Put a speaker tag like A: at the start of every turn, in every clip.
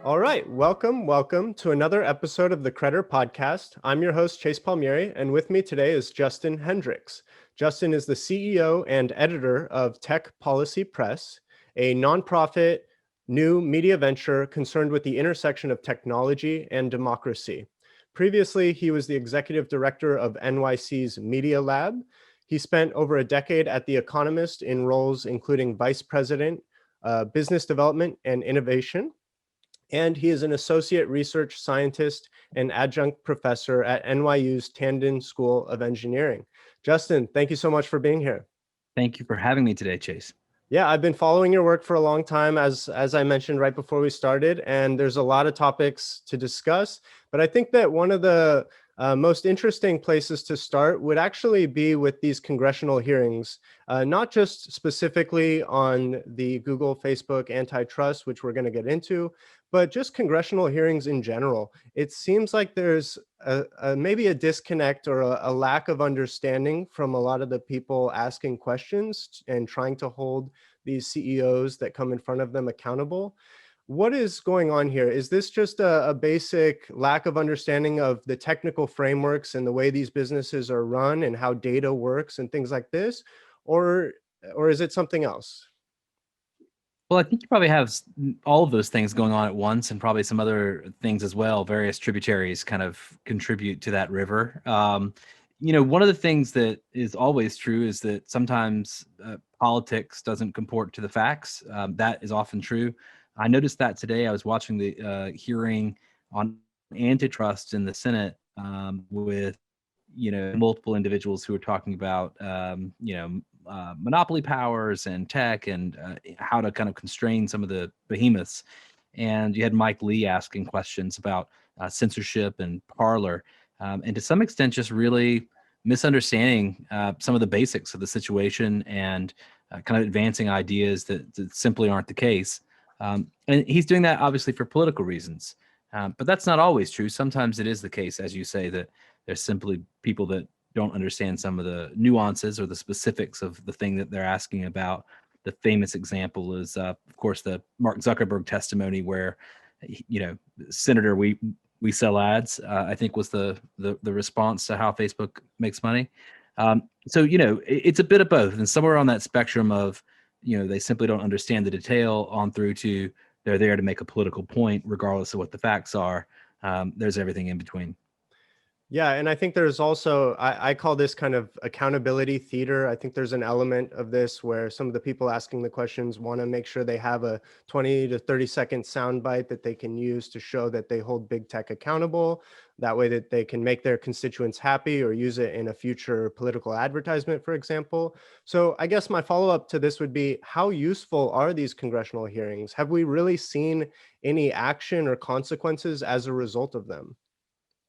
A: All right, welcome to another episode of the Credder Podcast. I'm your host, Chase Palmieri, and with me today is Justin Hendrix. Justin is the CEO and editor of Tech Policy Press, a nonprofit new media venture concerned with the intersection of technology and democracy. Previously, he was the executive director of NYC's Media Lab. He spent over a decade at The Economist in roles including vice president, business development, and innovation. And he is an associate research scientist and adjunct professor at NYU's Tandon School of Engineering. Justin, thank you so much for being here.
B: Thank you for having me today, Chase.
A: Yeah, I've been following your work for a long time, as I mentioned right before we started, and there's a lot of topics to discuss. But I think that one of the most interesting places to start would actually be with these congressional hearings, not just specifically on the Google, Facebook antitrust, which we're going to get into, but just congressional hearings in general. It seems like there's maybe a disconnect or a lack of understanding from a lot of the people asking questions and trying to hold these CEOs that come in front of them accountable. What is going on here? Is this just a basic lack of understanding of the technical frameworks and the way these businesses are run and how data works and things like this? Or is it something else?
B: Well, I think you probably have all of those things going on at once and probably some other things as well. Various tributaries kind of contribute to that river. One of the things that is always true is that sometimes politics doesn't comport to the facts. That is often true. I noticed that today. I was watching the hearing on antitrust in the Senate with, multiple individuals who were talking about, monopoly powers and tech and how to kind of constrain some of the behemoths. And you had Mike Lee asking questions about censorship and Parler, and to some extent just really misunderstanding some of the basics of the situation and kind of advancing ideas that simply aren't the case. And he's doing that obviously for political reasons. But that's not always true. Sometimes it is the case, as you say, that there's simply people that don't understand some of the nuances or the specifics of the thing that they're asking about. The famous example is, of course, the Mark Zuckerberg testimony where, Senator, we sell ads, I think was the response to how Facebook makes money. It's a bit of both. And somewhere on that spectrum of, they simply don't understand the detail on through to they're there to make a political point, regardless of what the facts are. There's everything in between.
A: Yeah, and I think there's also, I call this kind of accountability theater. I think there's an element of this where some of the people asking the questions want to make sure they have a 20 to 30-second soundbite that they can use to show that they hold big tech accountable. That way that they can make their constituents happy or use it in a future political advertisement, for example. So I guess my follow-up to this would be, how useful are these congressional hearings? Have we really seen any action or consequences as a result of them?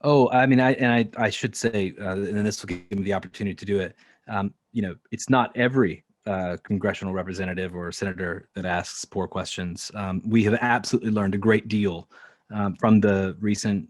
B: Oh, I mean, I should say, and this will give me the opportunity to do it. It's not every congressional representative or senator that asks poor questions. We have absolutely learned a great deal from the recent,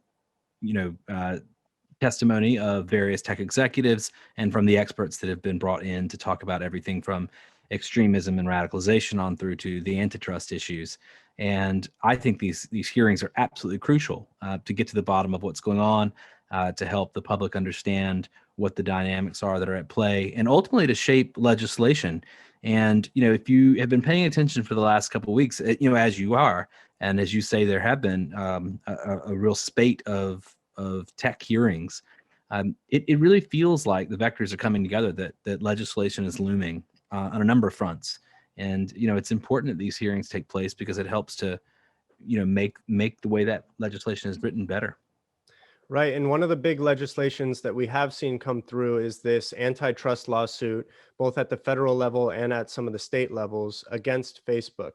B: testimony of various tech executives and from the experts that have been brought in to talk about everything from extremism and radicalization on through to the antitrust issues. And I think these hearings are absolutely crucial to get to the bottom of what's going on, to help the public understand what the dynamics are that are at play, and ultimately to shape legislation. And if you have been paying attention for the last couple of weeks, as you are, and as you say, there have been a real spate of tech hearings. It really feels like the vectors are coming together, that legislation is looming on a number of fronts. And it's important that these hearings take place because it helps to make the way that legislation is written better.
A: Right. And one of the big legislations that we have seen come through is this antitrust lawsuit, both at the federal level and at some of the state levels, against Facebook.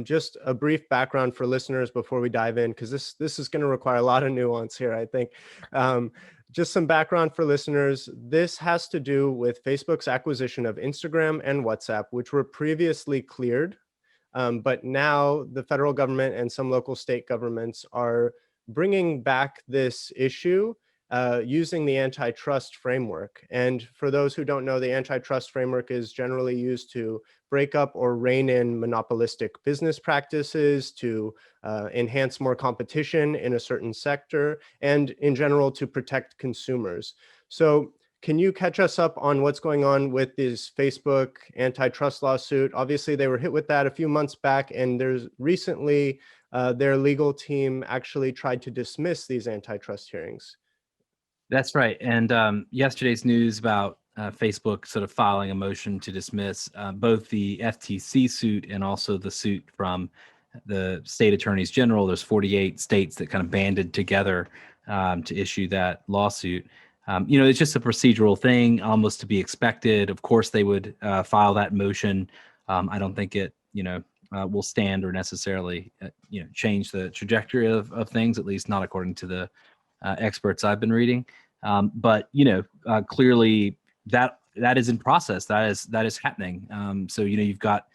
A: Just a brief background for listeners before we dive in, because this is going to require a lot of nuance here, I think. Just some background for listeners. This has to do with Facebook's acquisition of Instagram and WhatsApp, which were previously cleared. But now the federal government and some local state governments are bringing back this issue using the antitrust framework. And for those who don't know, the antitrust framework is generally used to break up or rein in monopolistic business practices, to enhance more competition in a certain sector, and in general to protect consumers. So can you catch us up on what's going on with this Facebook antitrust lawsuit? Obviously, they were hit with that a few months back, and there's recently their legal team actually tried to dismiss these antitrust hearings.
B: That's right. And yesterday's news about Facebook sort of filing a motion to dismiss both the FTC suit and also the suit from the state attorneys general. There's 48 states that kind of banded together to issue that lawsuit. It's just a procedural thing, almost to be expected. Of course, they would file that motion. I don't think it, will stand or necessarily, change the trajectory of things, at least not according to the experts I've been reading. But clearly that is in process. That is happening. So you've got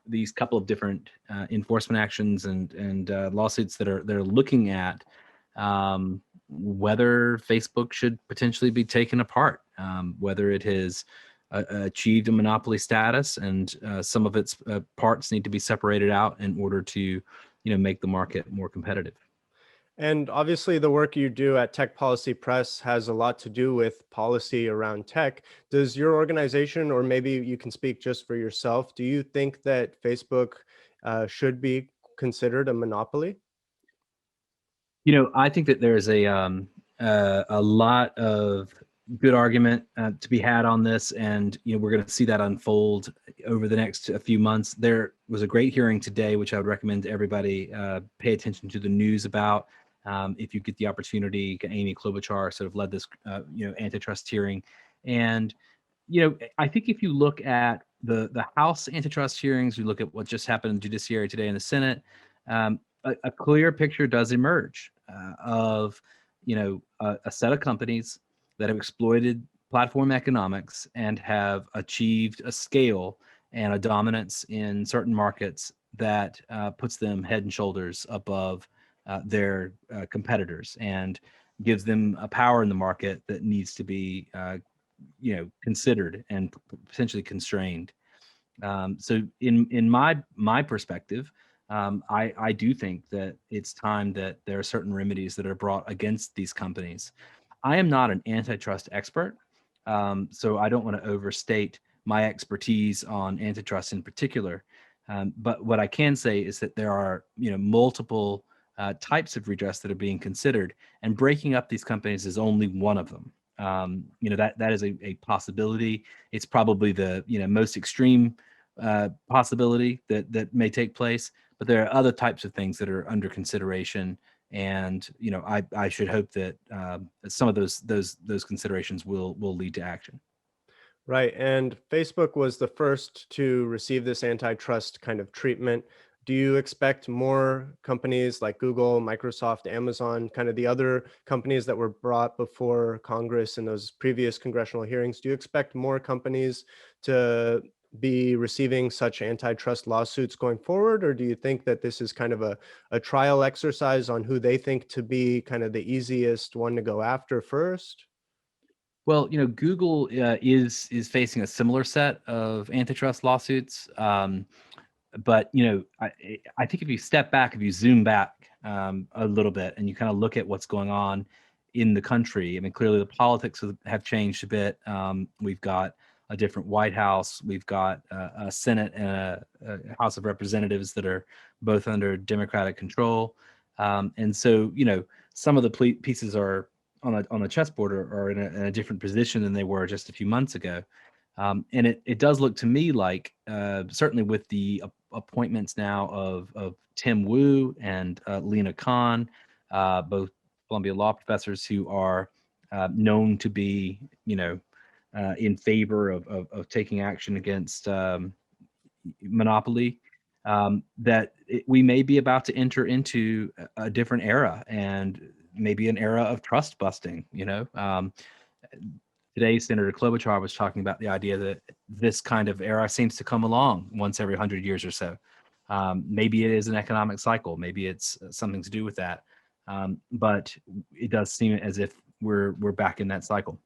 B: these couple of different enforcement actions and lawsuits that are looking at whether Facebook should potentially be taken apart, whether it has achieved a monopoly status and some of its parts need to be separated out in order to make the market more competitive.
A: And obviously, the work you do at Tech Policy Press has a lot to do with policy around tech. Does your organization, or maybe you can speak just for yourself, do you think that Facebook should be considered a monopoly?
B: I think that there's a lot of good argument to be had on this, and we're going to see that unfold over the next few months. There was a great hearing today, which I would recommend to everybody pay attention to the news about. If you get the opportunity, Amy Klobuchar sort of led this, antitrust hearing, and I think if you look at the House antitrust hearings, you look at what just happened in the Judiciary today in the Senate, a clear picture does emerge of a set of companies that have exploited platform economics and have achieved a scale and a dominance in certain markets that puts them head and shoulders above their competitors and gives them a power in the market that needs to be considered and potentially constrained. So in my perspective, I do think that it's time that there are certain remedies that are brought against these companies. I am not an antitrust expert, so I don't want to overstate my expertise on antitrust in particular. But what I can say is that there are multiple types of redress that are being considered, and breaking up these companies is only one of them. That is a possibility. It's probably the most extreme possibility that may take place, but there are other types of things that are under consideration, and I should hope that some of those considerations will lead to action.
A: Right. And Facebook was the first to receive this antitrust kind of treatment. Do you expect more companies like Google, Microsoft, Amazon, kind of the other companies that were brought before Congress in those previous congressional hearings? Do you expect more companies to be receiving such antitrust lawsuits going forward? Or do you think that this is kind of a trial exercise on who they think to be kind of the easiest one to go after first?
B: Well, Google is facing a similar set of antitrust lawsuits, but I think if you step back, if you zoom back a little bit, and you kind of look at what's going on in the country, I mean, clearly the politics have changed a bit. We've got a different White House, we've got a Senate and a House of Representatives that are both under Democratic control, and so some of the pieces are on the chessboard are in a different position than they were just a few months ago. And it does look to me like certainly with the appointments now of Tim Wu and Lena Khan, both Columbia law professors who are known to be in favor of taking action against monopoly, we may be about to enter into a different era, and maybe an era of trust busting. Today, Senator Klobuchar was talking about the idea that this kind of era seems to come along once every 100 years or so. Maybe it is an economic cycle. Maybe it's something to do with that. But it does seem as if we're back in that cycle.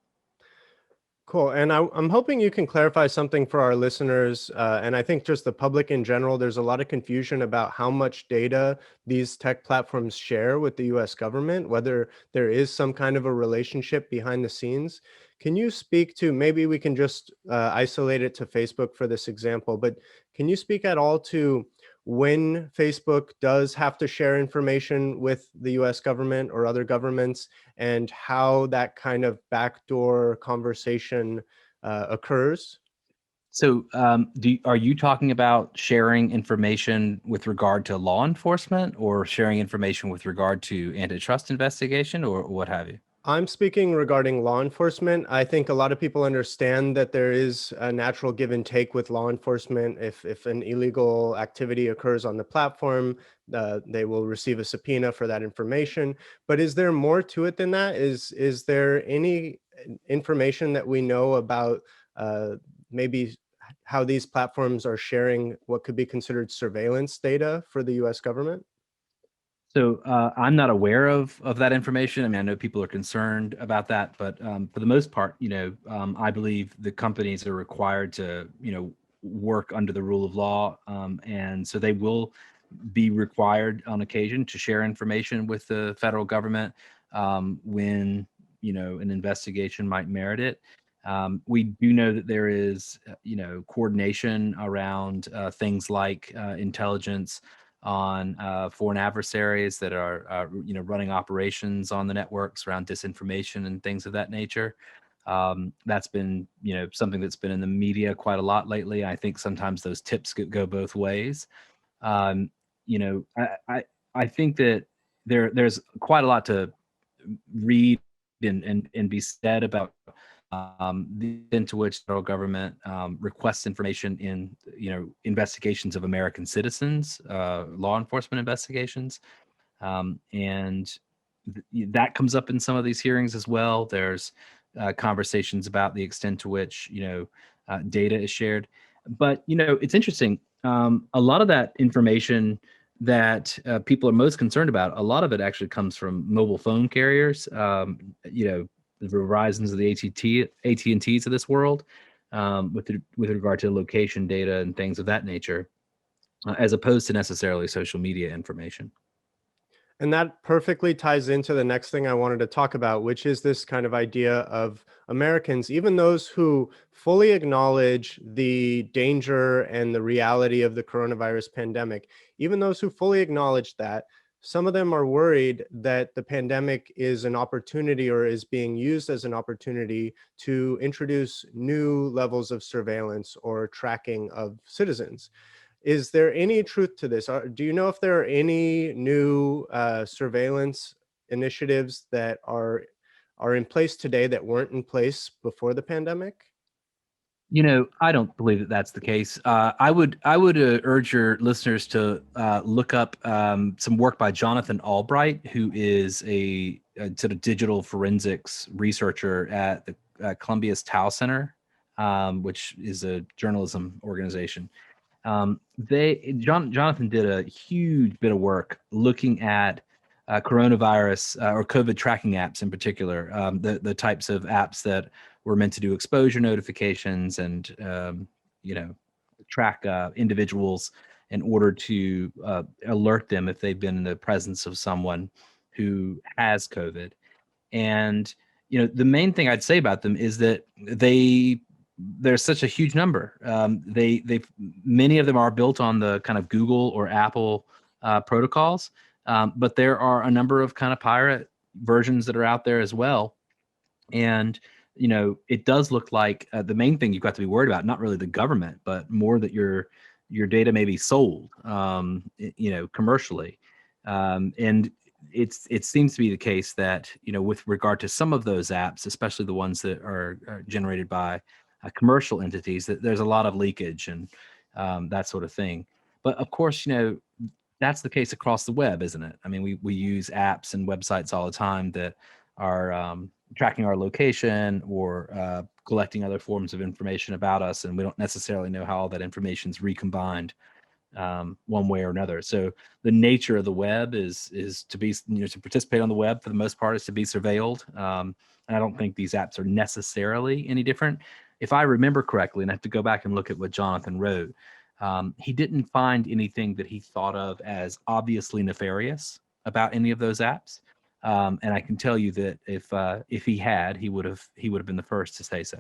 A: Cool. And I'm hoping you can clarify something for our listeners. And I think just the public in general, there's a lot of confusion about how much data these tech platforms share with the US government, whether there is some kind of a relationship behind the scenes. Can you speak to, maybe we can just isolate it to Facebook for this example, but can you speak at all to when Facebook does have to share information with the US government or other governments, and how that kind of backdoor conversation occurs?
B: So, are you talking about sharing information with regard to law enforcement, or sharing information with regard to antitrust investigation, or what have you?
A: I'm speaking regarding law enforcement. I think a lot of people understand that there is a natural give and take with law enforcement. If an illegal activity occurs on the platform, they will receive a subpoena for that information. But is there more to it than that? Is there any information that we know about maybe how these platforms are sharing what could be considered surveillance data for the US government?
B: So I'm not aware of that information. I mean, I know people are concerned about that, but for the most part, I believe the companies are required to, work under the rule of law, and so they will be required on occasion to share information with the federal government when an investigation might merit it. We do know that there is coordination around things like intelligence on foreign adversaries that are running operations on the networks around disinformation and things of that nature. That's been something that's been in the media quite a lot lately. I think sometimes those tips could go both ways. um, I think that there's quite a lot to read and be said about the extent to which the federal government requests information in investigations of American citizens, law enforcement investigations, and that comes up in some of these hearings as well. There's conversations about the extent to which data is shared, but it's interesting. A lot of that information that people are most concerned about, a lot of it actually comes from mobile phone carriers. The Verizons of the AT&Ts of this world, with regard to location data and things of that nature, as opposed to necessarily social media information.
A: And that perfectly ties into the next thing I wanted to talk about, which is this kind of idea of Americans, even those who fully acknowledge the danger and the reality of the coronavirus pandemic, even those who fully acknowledge that, some of them are worried that the pandemic is an opportunity or is being used as an opportunity to introduce new levels of surveillance or tracking of citizens. Is there any truth to this? Do you know if there are any new surveillance initiatives that are in place today that weren't in place before the pandemic?
B: I don't believe that that's the case. I would urge your listeners to look up some work by Jonathan Albright, who is a sort of digital forensics researcher at the Columbia's Tau Center, which is a journalism organization. Jonathan did a huge bit of work looking at coronavirus or COVID tracking apps in particular, the types of apps that were meant to do exposure notifications and track individuals in order to alert them if they've been in the presence of someone who has COVID. And the main thing I'd say about them is that there's such a huge number. They many of them are built on the kind of Google or Apple protocols, but there are a number of kind of pirate versions that are out there as well. And it does look like the main thing you've got to be worried about, not really the government, but more that your data may be sold, commercially. And it seems to be the case that with regard to some of those apps, especially the ones that are generated by commercial entities, that there's a lot of leakage and that sort of thing. But of course, that's the case across the web, isn't it? I mean, we use apps and websites all the time that are tracking our location or collecting other forms of information about us, and we don't necessarily know how all that information is recombined one way or another. So the nature of the web is to be, to participate on the web for the most part is to be surveilled. And I don't think these apps are necessarily any different. If I remember correctly, and I have to go back and look at what Jonathan wrote, he didn't find anything that he thought of as obviously nefarious about any of those apps. And I can tell you that if he had, he would have been the first to say so.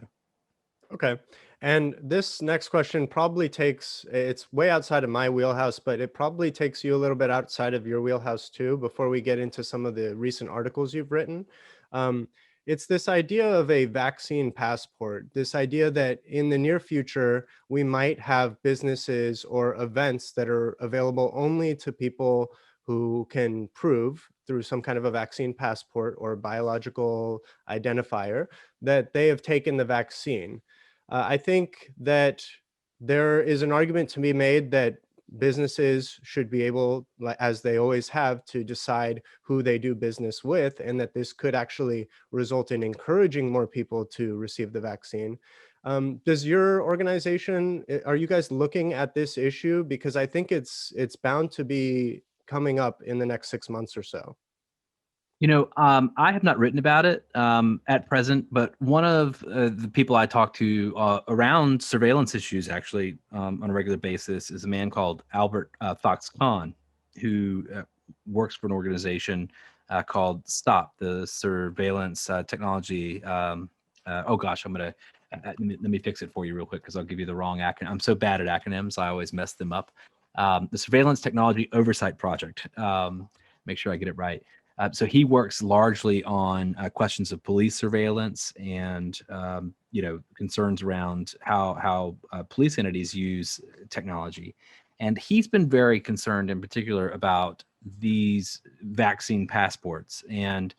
A: Okay. And this next question probably it's way outside of my wheelhouse, but it probably takes you a little bit outside of your wheelhouse too, before we get into some of the recent articles you've written. Um, it's this idea of a vaccine passport, this idea that in the near future, we might have businesses or events that are available only to people who can prove through some kind of a vaccine passport or biological identifier that they have taken the vaccine. I think that there is an argument to be made that businesses should be able, as they always have, to decide who they do business with, and that this could actually result in encouraging more people to receive the vaccine. Does your organization, are you guys looking at this issue? Because I think it's bound to be coming up in the next 6 months or so.
B: I have not written about it at present, but one of the people I talk to around surveillance issues, actually, on a regular basis, is a man called Albert Fox-Khan, who works for an organization called STOP, the Surveillance Technology. Oh gosh, I'm gonna let me fix it for you real quick because I'll give you the wrong acronym. I'm so bad at acronyms, I always mess them up. The Surveillance Technology Oversight Project. Make sure I get it right. So he works largely on questions of police surveillance and concerns around how police entities use technology. And he's been very concerned in particular about these vaccine passports. And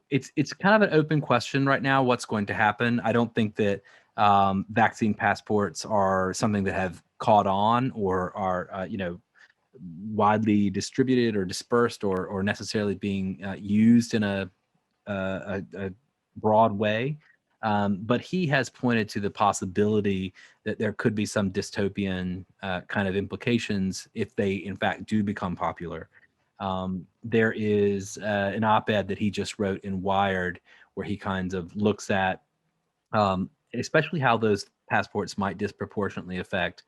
B: it's kind of an open question right now what's going to happen. I don't think that vaccine passports are something that have caught on or are widely distributed or dispersed or necessarily being used in a broad way. But he has pointed to the possibility that there could be some dystopian kind of implications if they, in fact, do become popular. There is an op-ed that he just wrote in Wired where he kind of looks at especially how those passports might disproportionately affect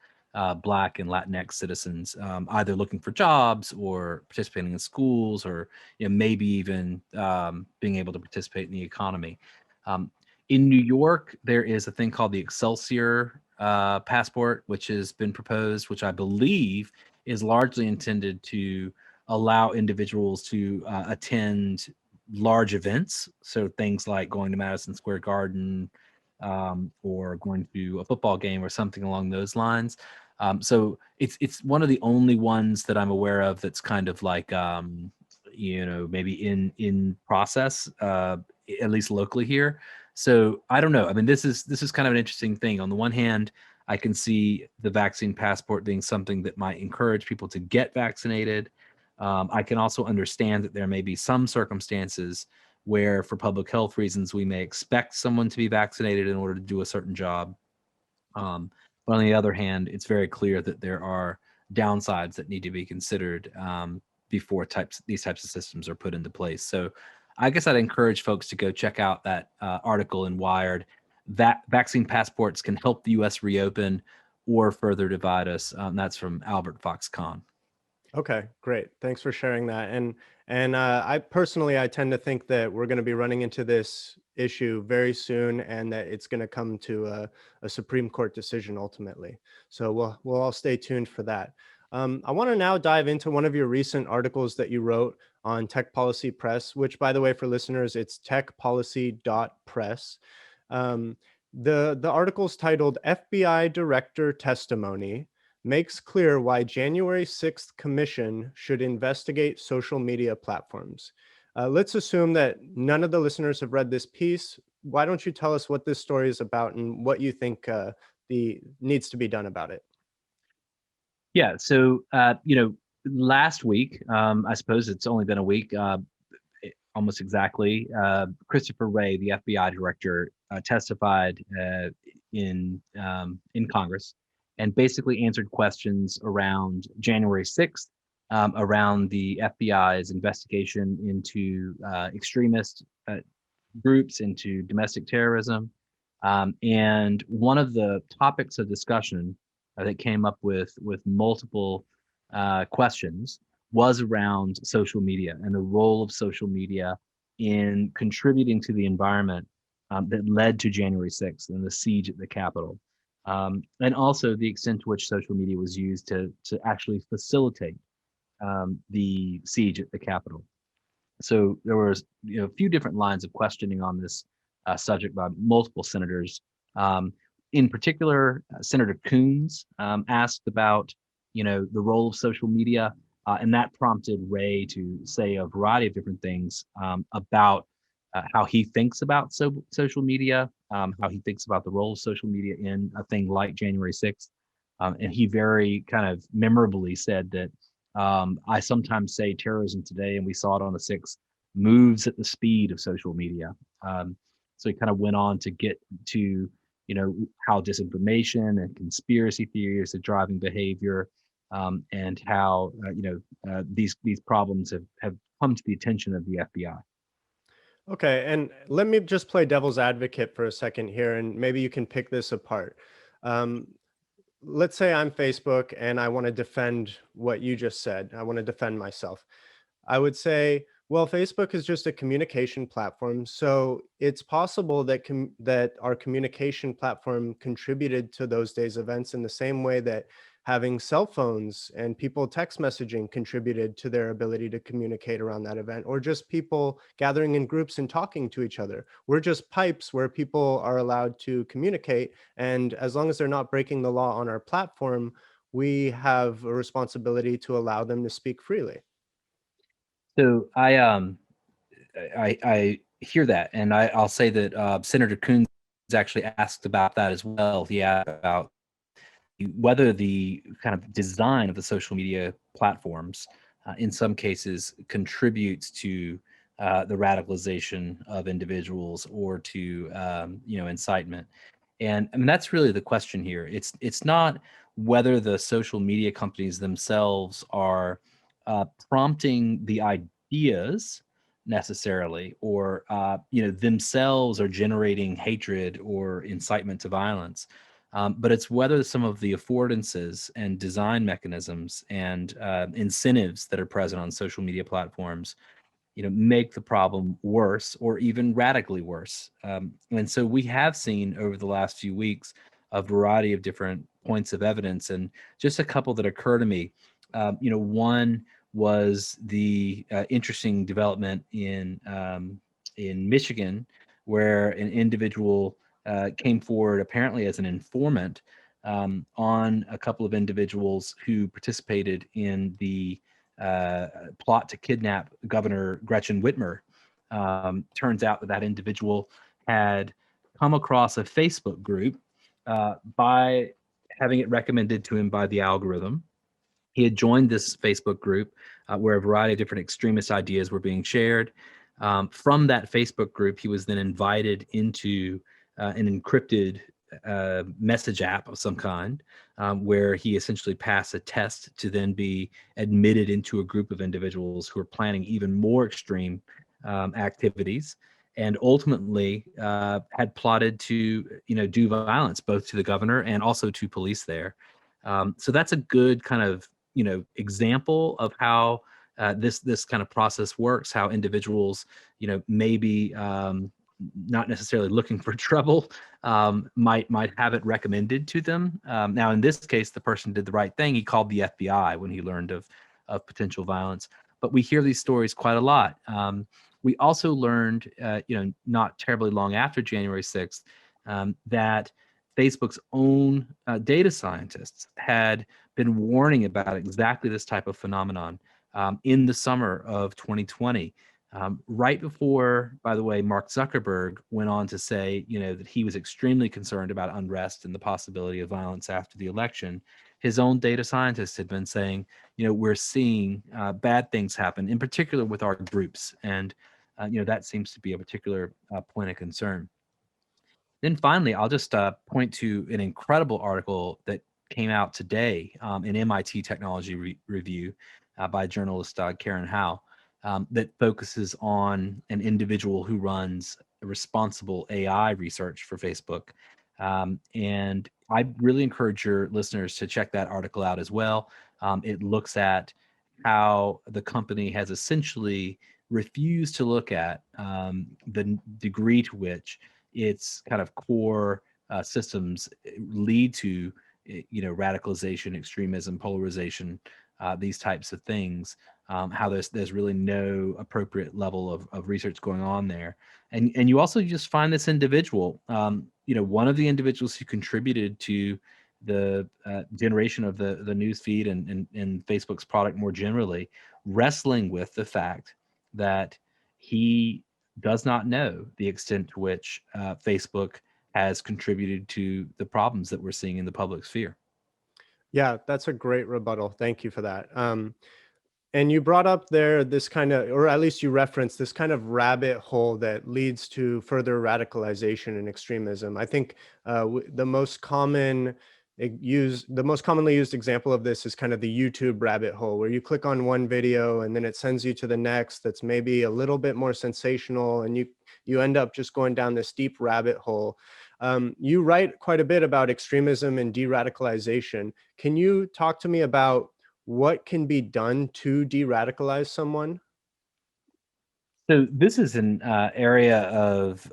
B: Black and Latinx citizens, either looking for jobs or participating in schools, or maybe even being able to participate in the economy. In New York, there is a thing called the Excelsior passport, which has been proposed, which I believe is largely intended to allow individuals to attend large events. So things like going to Madison Square Garden, or going to a football game or something along those lines. So it's one of the only ones that I'm aware of that's kind of like maybe in process, at least locally here. So I don't know. I mean, this is kind of an interesting thing. On the one hand, I can see the vaccine passport being something that might encourage people to get vaccinated. I can also understand that there may be some circumstances where, for public health reasons, we may expect someone to be vaccinated in order to do a certain job. But on the other hand, it's very clear that there are downsides that need to be considered before these types of systems are put into place. So I guess I'd encourage folks to go check out that article in Wired. That vaccine passports can help the U.S. reopen or further divide us. That's from Albert Fox-Khan.
A: Okay, great. Thanks for sharing that. And I personally, I tend to think that we're going to be running into this issue very soon, and that it's going to come to a Supreme Court decision ultimately. So we'll all stay tuned for that. I want to now dive into one of your recent articles that you wrote on Tech Policy Press, which, by the way, for listeners, it's techpolicy.press. The article's titled "FBI Director Testimony Makes Clear Why January 6th Commission Should Investigate Social Media Platforms." Let's assume that none of the listeners have read this piece. Why don't you tell us what this story is about and what you think needs to be done about it?
B: Yeah. So, last week, I suppose it's only been a week, almost exactly, Christopher Wray, the FBI director, testified in Congress. and basically answered questions around January 6th, around the FBI's investigation into extremist groups, into domestic terrorism. And one of the topics of discussion that came up with multiple questions was around social media and the role of social media in contributing to the environment that led to January 6th and the siege at the Capitol. And also the extent to which social media was used to actually facilitate the siege at the Capitol. So there was a few different lines of questioning on this subject by multiple senators. In particular, Senator Coons asked about the role of social media, and that prompted Ray to say a variety of different things about how he thinks about social media, how he thinks about the role of social media in a thing like January 6th. And he very kind of memorably said that I sometimes say terrorism today, and we saw it on the 6th, moves at the speed of social media. So he kind of went on to get to, how disinformation and conspiracy theories are driving behavior, and how, these problems have come to the attention of the FBI.
A: Okay, and let me just play devil's advocate for a second here, and maybe you can pick this apart. Um, let's say I'm Facebook and I want to defend what you just said. I want to defend myself. I would say, well, Facebook is just a communication platform, so it's possible that that our communication platform contributed to those days' events in the same way that having cell phones and people text messaging contributed to their ability to communicate around that event, or just people gathering in groups and talking to each other. We're just pipes where people are allowed to communicate, and as long as they're not breaking the law on our platform, we have a responsibility to allow them to speak freely.
B: So I hear that, and I'll say that Senator Coons actually asked about that as well. He asked about whether the kind of design of the social media platforms, in some cases, contributes to the radicalization of individuals or to incitement. And I mean that's really the question here. It's not whether the social media companies themselves are prompting the ideas necessarily, or themselves are generating hatred or incitement to violence, but it's whether some of the affordances and design mechanisms and incentives that are present on social media platforms make the problem worse or even radically worse. And so we have seen over the last few weeks a variety of different points of evidence, and just a couple that occur to me. One was the interesting development in Michigan, where an individual came forward apparently as an informant on a couple of individuals who participated in the plot to kidnap Governor Gretchen Whitmer. Turns out that individual had come across a Facebook group by having it recommended to him by the algorithm. He had joined this Facebook group where a variety of different extremist ideas were being shared. From that Facebook group, he was then invited into an encrypted message app of some kind, where he essentially passed a test to then be admitted into a group of individuals who are planning even more extreme activities, and ultimately had plotted to do violence both to the governor and also to police there. So that's a good kind of example of how this kind of process works, how individuals maybe not necessarily looking for trouble might have it recommended to them. Now in this case the person did the right thing. He called the FBI when he learned of potential violence, but we hear these stories quite a lot. We also learned not terribly long after January 6th that Facebook's own data scientists had been warning about exactly this type of phenomenon in the summer of 2020, right before, by the way, Mark Zuckerberg went on to say, that he was extremely concerned about unrest and the possibility of violence after the election. His own data scientists had been saying, we're seeing bad things happen, in particular with our groups, and that seems to be a particular point of concern. Then finally, I'll just point to an incredible article that came out today, an MIT Technology Review by journalist Karen Howe, that focuses on an individual who runs responsible AI research for Facebook. And I really encourage your listeners to check that article out as well. It looks at how the company has essentially refused to look at the degree to which its kind of core systems lead to, radicalization, extremism, polarization, these types of things. How there's really no appropriate level of research going on there, and you also just find this individual, one of the individuals who contributed to the generation of the news feed and Facebook's product more generally, wrestling with the fact that he does not know the extent to which Facebook has contributed to the problems that we're seeing in the public sphere.
A: Yeah, that's a great rebuttal. Thank you for that. And you brought up there this kind of, or at least you referenced this kind of rabbit hole that leads to further radicalization and extremism. I think the most the most commonly used example of this is kind of the YouTube rabbit hole, where you click on one video and then it sends you to the next that's maybe a little bit more sensational, and you end up just going down this deep rabbit hole. You write quite a bit about extremism and de-radicalization. Can you talk to me about what can be done to de-radicalize someone?
B: So this is an area of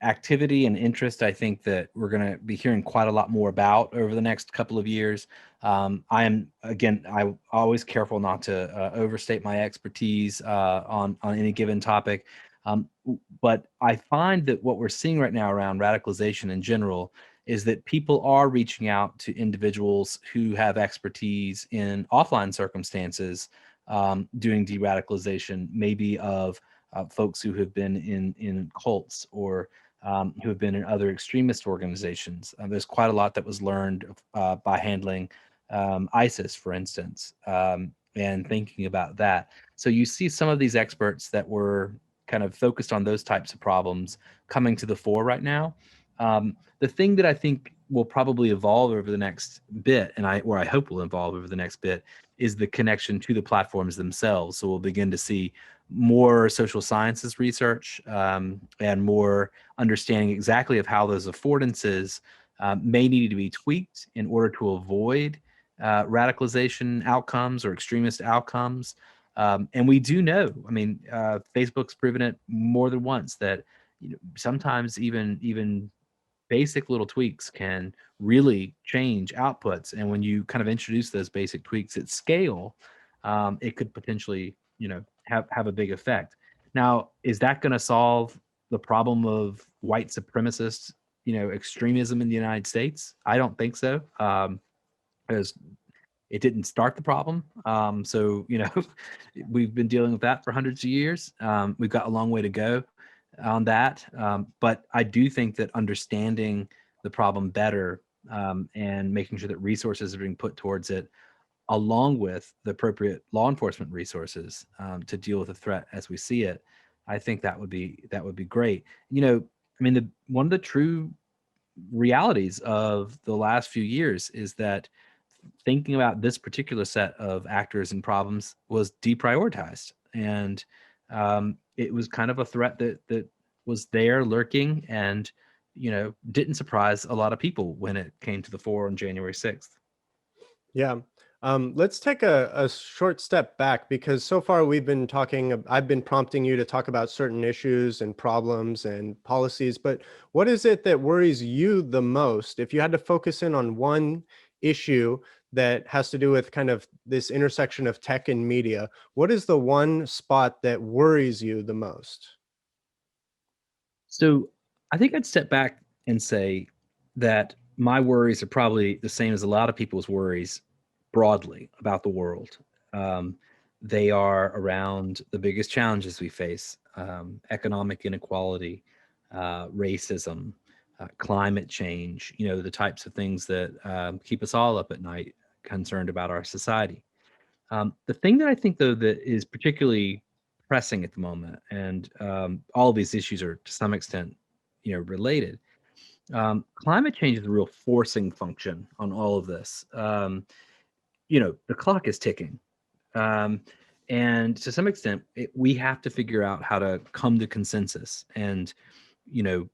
B: activity and interest. I think that we're going to be hearing quite a lot more about over the next couple of years. I always careful not to overstate my expertise on any given topic. But I find that what we're seeing right now around radicalization in general is that people are reaching out to individuals who have expertise in offline circumstances, doing de-radicalization, maybe of folks who have been in cults or who have been in other extremist organizations. There's quite a lot that was learned by handling ISIS, for instance, and thinking about that. So you see some of these experts that were kind of focused on those types of problems coming to the fore right now. The thing that I think will probably evolve over the next bit, or I hope will evolve over the next bit, is the connection to the platforms themselves. So we'll begin to see more social sciences research, and more understanding exactly of how those affordances may need to be tweaked in order to avoid radicalization outcomes or extremist outcomes. And we do know, I mean, Facebook's proven it more than once that sometimes even basic little tweaks can really change outputs. And when you kind of introduce those basic tweaks at scale, it could potentially, have a big effect. Now, is that going to solve the problem of white supremacist, extremism in the United States? I don't think so. Because it didn't start the problem. So, we've been dealing with that for hundreds of years. We've got a long way to go on that. But I do think that understanding the problem better, and making sure that resources are being put towards it, along with the appropriate law enforcement resources, to deal with the threat as we see it, I think that would be great. I mean, one of the true realities of the last few years is that thinking about this particular set of actors and problems was deprioritized, and it was kind of a threat that was there lurking, and didn't surprise a lot of people when it came to the fore on January 6th.
A: Yeah. Let's take a short step back, because so far I've been prompting you to talk about certain issues and problems and policies, but what is it that worries you the most? If you had to focus in on one issue that has to do with kind of this intersection of tech and media, what is the one spot that worries you the most?
B: So I think I'd step back and say that my worries are probably the same as a lot of people's worries broadly about the world. Um, they are around the biggest challenges we face: economic inequality, racism, climate change, the types of things that keep us all up at night, concerned about our society. The thing that I think, though, that is particularly pressing at the moment, and all of these issues are to some extent, related, Climate change is a real forcing function on all of this. The clock is ticking. Um, and to some extent, we have to figure out how to come to consensus and,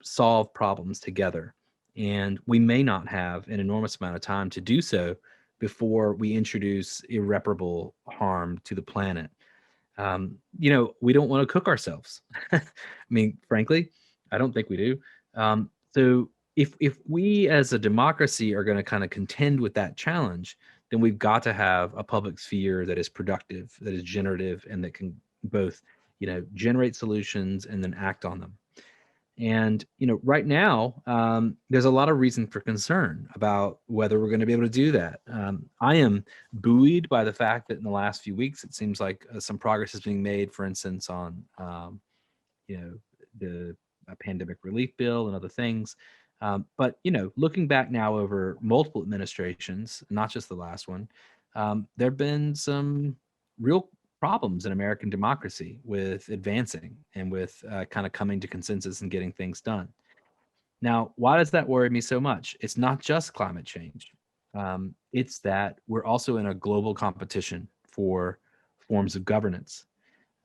B: solve problems together. And we may not have an enormous amount of time to do so before we introduce irreparable harm to the planet. We don't want to cook ourselves. I mean, frankly, I don't think we do. So if we as a democracy are going to kind of contend with that challenge, then we've got to have a public sphere that is productive, that is generative, and that can both, generate solutions and then act on them. And right now, there's a lot of reason for concern about whether we're going to be able to do that. I am buoyed by the fact that in the last few weeks, it seems like some progress is being made. For instance, on you know the pandemic relief bill and other things. But looking back now over multiple administrations, not just the last one, there have been some real problems in American democracy with advancing and with kind of coming to consensus and getting things done. Now, why does that worry me so much? It's not just climate change. It's that we're also in a global competition for forms of governance,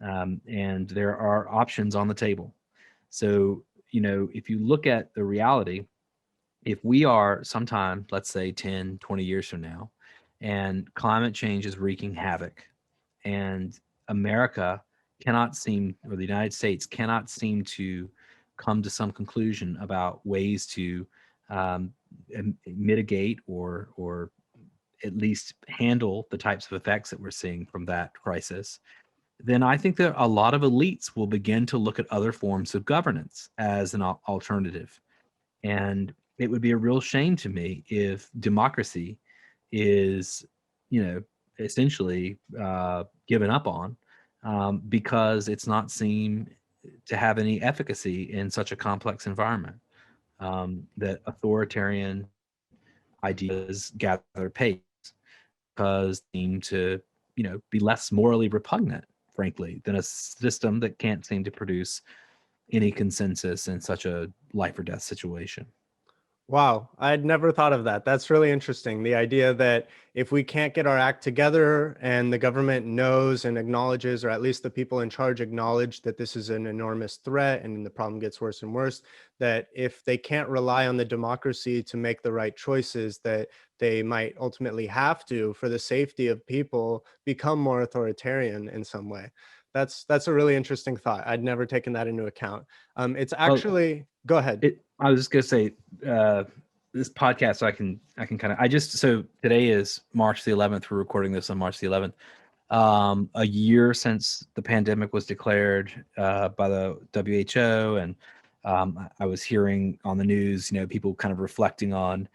B: and there are options on the table. So, if you look at the reality, if we are sometime, let's say 10, 20 years from now, and climate change is wreaking havoc, and America cannot seem, or the United States cannot seem to come to some conclusion about ways to um, mitigate or at least handle the types of effects that we're seeing from that crisis, then I think that a lot of elites will begin to look at other forms of governance as an alternative. And it would be a real shame to me if democracy is, essentially given up on because it's not seen to have any efficacy in such a complex environment. That authoritarian ideas gather pace because they seem to, be less morally repugnant, frankly, than a system that can't seem to produce any consensus in such a life or death situation.
A: Wow, I'd never thought of that. That's really interesting. The idea that if we can't get our act together and the government knows and acknowledges, or at least the people in charge acknowledge that this is an enormous threat and the problem gets worse and worse, that if they can't rely on the democracy to make the right choices, that they might ultimately have to, for the safety of people, become more authoritarian in some way. That's a really interesting thought. I'd never taken that into account. It's
B: Well,
A: actually, go ahead.
B: I was just gonna say this podcast. So I can kind of so today is March the 11th. We're recording this on March the 11th. A year since the pandemic was declared by the WHO, and I was hearing on the news, people kind of reflecting on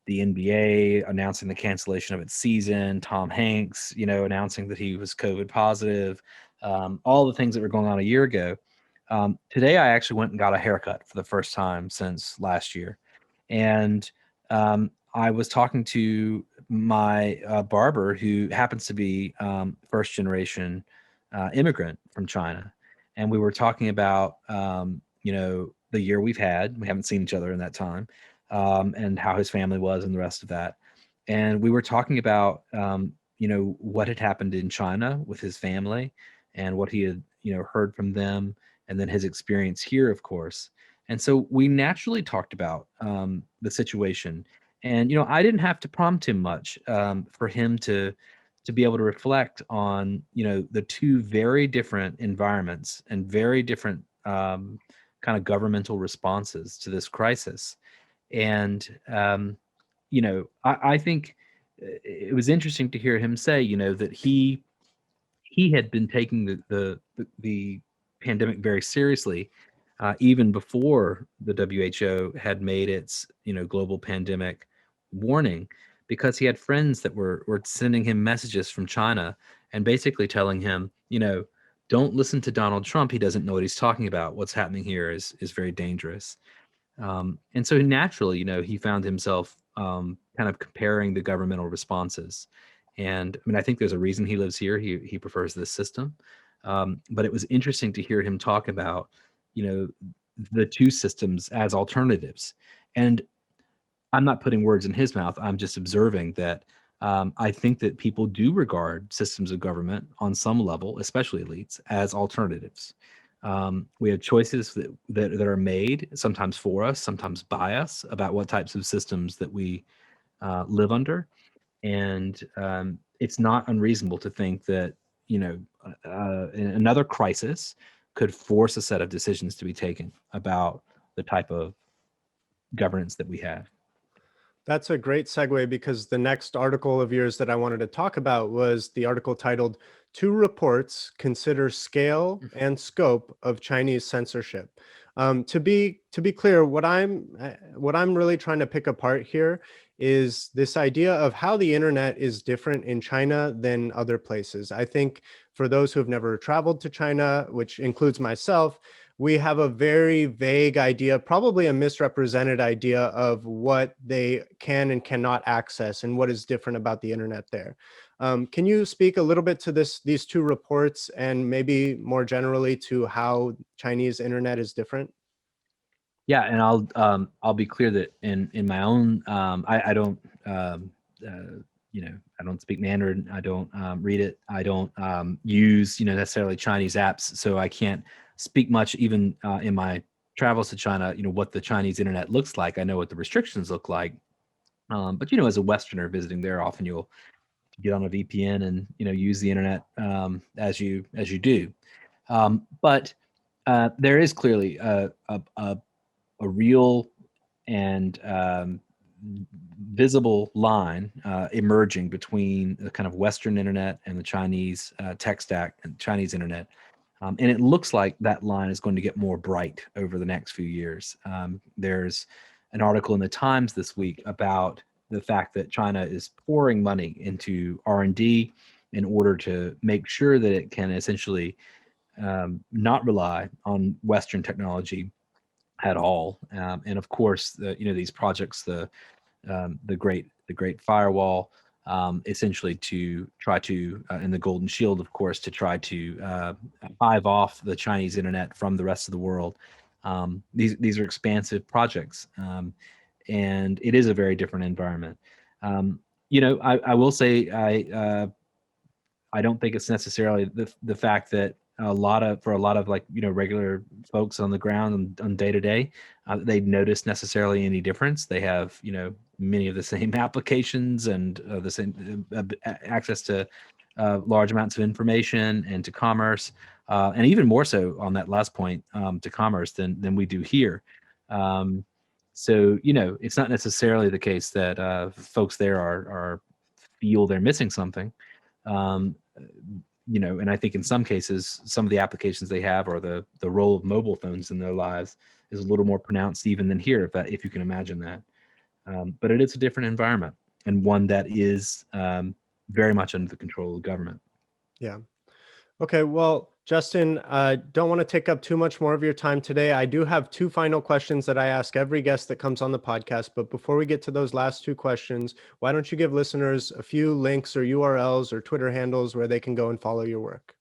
B: the NBA announcing the cancellation of its season, Tom Hanks, announcing that he was COVID positive, all the things that were going on a year ago. Today, I actually went and got a haircut for the first time since last year. And I was talking to my barber, who happens to be first generation immigrant from China. And we were talking about, the year we've had. We haven't seen each other in that time, and how his family was and the rest of that. And we were talking about, what had happened in China with his family and what he had, heard from them, and then his experience here, of course. And so we naturally talked about the situation. And I didn't have to prompt him much for him to be able to reflect on the two very different environments and very different kind of governmental responses to this crisis. And I think it was interesting to hear him say, that he had been taking the pandemic very seriously, even before the WHO had made its global pandemic warning, because he had friends that were sending him messages from China and basically telling him, don't listen to Donald Trump. He doesn't know what he's talking about. What's happening here is very dangerous. And so naturally, he found himself kind of comparing the governmental responses. And I mean, I think there's a reason he lives here. He prefers this system. But it was interesting to hear him talk about, you know, the two systems as alternatives. And I'm not putting words in his mouth. I'm just observing that I think that people do regard systems of government on some level, especially elites, as alternatives. We have choices that are made, sometimes for us, sometimes by us, about what types of systems that we live under. And it's not unreasonable to think that, another crisis could force a set of decisions to be taken about the type of governance that we have.
A: That's a great segue, because the next article of yours that I wanted to talk about was the article titled "Two Reports Consider Scale and Scope of Chinese Censorship." To be clear, what I'm really trying to pick apart here is this idea of how the internet is different in China than other places. I think for those who have never traveled to China, which includes myself, we have a very vague idea, probably a misrepresented idea, of what they can and cannot access and what is different about the internet there. Can you speak a little bit to these two reports, and maybe more generally to how Chinese internet is different?
B: Yeah, and I'll be clear that in my own I don't I don't speak Mandarin. I don't read it. I don't use necessarily Chinese apps, so I can't speak much even in my travels to China. What the Chinese internet looks like. I know what the restrictions look like, but as a Westerner visiting there, often you'll get on a VPN and use the internet as you do. But there is clearly a real and visible line emerging between the kind of Western internet and the Chinese tech stack and Chinese internet. And it looks like that line is going to get more bright over the next few years. There's an article in the Times this week about the fact that China is pouring money into R&D in order to make sure that it can essentially not rely on Western technology at all. And of course, these projects, the Great Firewall, essentially to try to, and the Golden Shield, of course, to try to hive off the Chinese internet from the rest of the world. These are expansive projects, and it is a very different environment. I will say I don't think it's necessarily the fact that for a lot of like regular folks on the ground on day to day, they notice necessarily any difference. They have many of the same applications and the same access to large amounts of information and to commerce, and even more so on that last point, to commerce than we do here. So it's not necessarily the case that folks there are feel they're missing something. Um, and I think in some cases, some of the applications they have, or the role of mobile phones in their lives, is a little more pronounced even than here, if you can imagine that. But it is a different environment, and one that is very much under the control of the government.
A: Yeah. Okay, well, Justin, I don't want to take up too much more of your time today. I do have two final questions that I ask every guest that comes on the podcast. But before we get to those last two questions, why don't you give listeners a few links or URLs or Twitter handles where they can go and follow your work?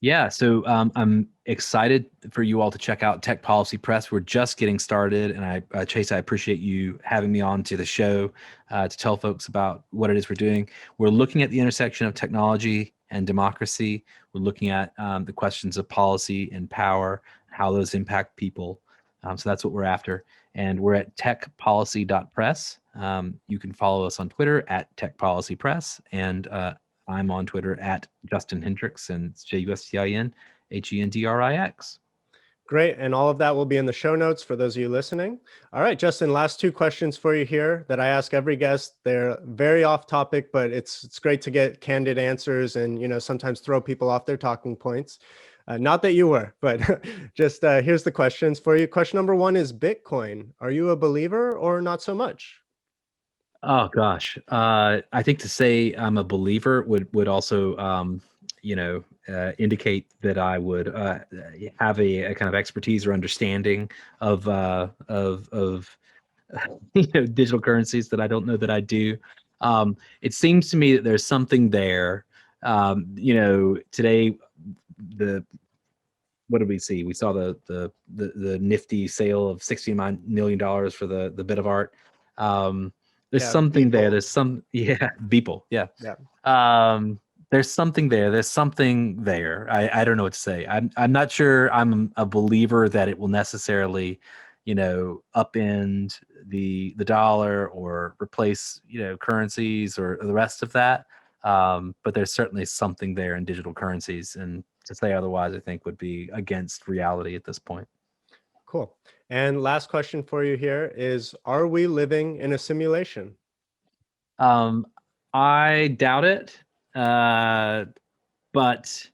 B: Yeah, so I'm excited for you all to check out Tech Policy Press. We're just getting started, and Chase, I appreciate you having me on to the show to tell folks about what it is we're doing. We're looking at the intersection of technology and democracy. We're looking at the questions of policy and power, how those impact people. So that's what we're after. And we're at techpolicy.press. You can follow us on Twitter at techpolicypress, and I'm on Twitter at Justin Hendrix, and it's JustinHendrix.
A: Great. And all of that will be in the show notes for those of you listening. All right, Justin, last two questions for you here that I ask every guest. They're very off topic, but it's great to get candid answers and, sometimes throw people off their talking points. Not that you were, but just here's the questions for you. Question number one is Bitcoin. Are you a believer or not so much?
B: Oh gosh, I think to say I'm a believer would also indicate that I would have a kind of expertise or understanding of digital currencies that I don't know that I do. It seems to me that there's something there. Today the what did we see? We saw the nifty sale of $69 million for the bit of art. There's
A: Yeah,
B: something there.
A: Beeple.
B: There's some, yeah, Beeple. Yeah.
A: Yeah.
B: There's something there. There's something there. I don't know what to say. I'm not sure I'm a believer that it will necessarily, upend the dollar or replace, currencies or the rest of that. But there's certainly something there in digital currencies, and to say otherwise, I think would be against reality at this point.
A: Cool. And last question for you here is, are we living in a simulation?
B: I doubt it, but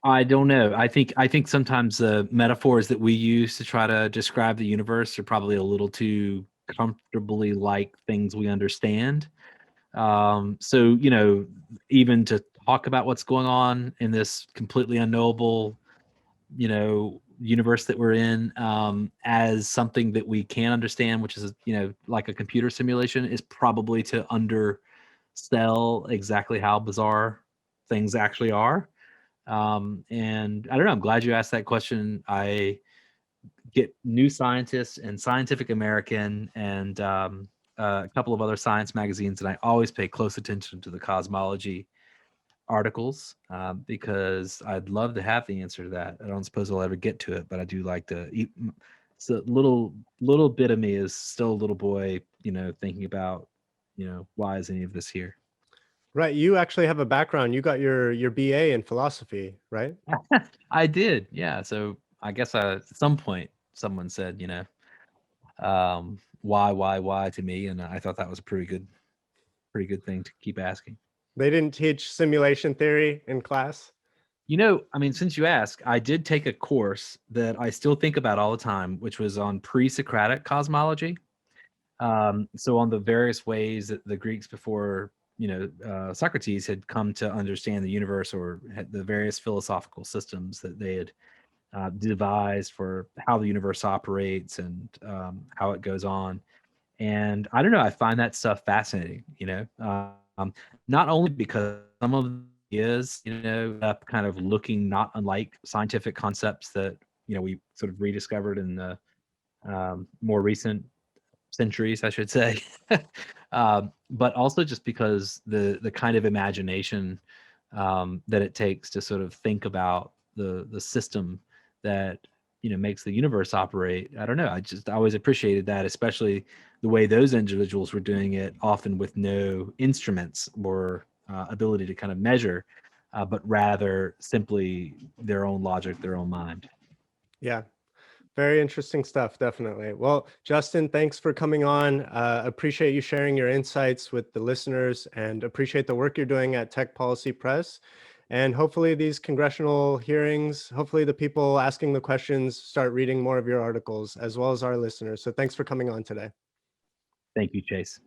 B: I don't know. I think sometimes the metaphors that we use to try to describe the universe are probably a little too comfortably like things we understand. So, even to talk about what's going on in this completely unknowable, universe that we're in, as something that we can understand, which is, like a computer simulation, is probably to undersell exactly how bizarre things actually are. And I don't know, I'm glad you asked that question. I get New Scientist and Scientific American and a couple of other science magazines, and I always pay close attention to the cosmology articles, because I'd love to have the answer to that. I don't suppose I'll ever get to it, but I do like to eat. So little bit of me is still a little boy, thinking about, why is any of this here?
A: Right. You actually have a background. You got your BA in philosophy, right?
B: I did, yeah. So I guess at some point someone said, why to me, and I thought that was a pretty good thing to keep asking.
A: They didn't teach simulation theory in class.
B: I mean, since you ask, I did take a course that I still think about all the time, which was on pre-Socratic cosmology. So on the various ways that the Greeks before, Socrates had come to understand the universe, or had the various philosophical systems that they had devised for how the universe operates and how it goes on. And I don't know, I find that stuff fascinating, not only because some of it is, up kind of looking not unlike scientific concepts that, we sort of rediscovered in the more recent centuries, I should say. But also just because the kind of imagination that it takes to sort of think about the system that makes the universe operate. I don't know. I always appreciated that, especially the way those individuals were doing it, often with no instruments or ability to kind of measure, but rather simply their own logic, their own mind.
A: Yeah. Very interesting stuff, definitely. Well, Justin, thanks for coming on. Appreciate you sharing your insights with the listeners, and appreciate the work you're doing at Tech Policy Press. And hopefully these congressional hearings, hopefully the people asking the questions start reading more of your articles, as well as our listeners. So thanks for coming on today.
B: Thank you, Chase.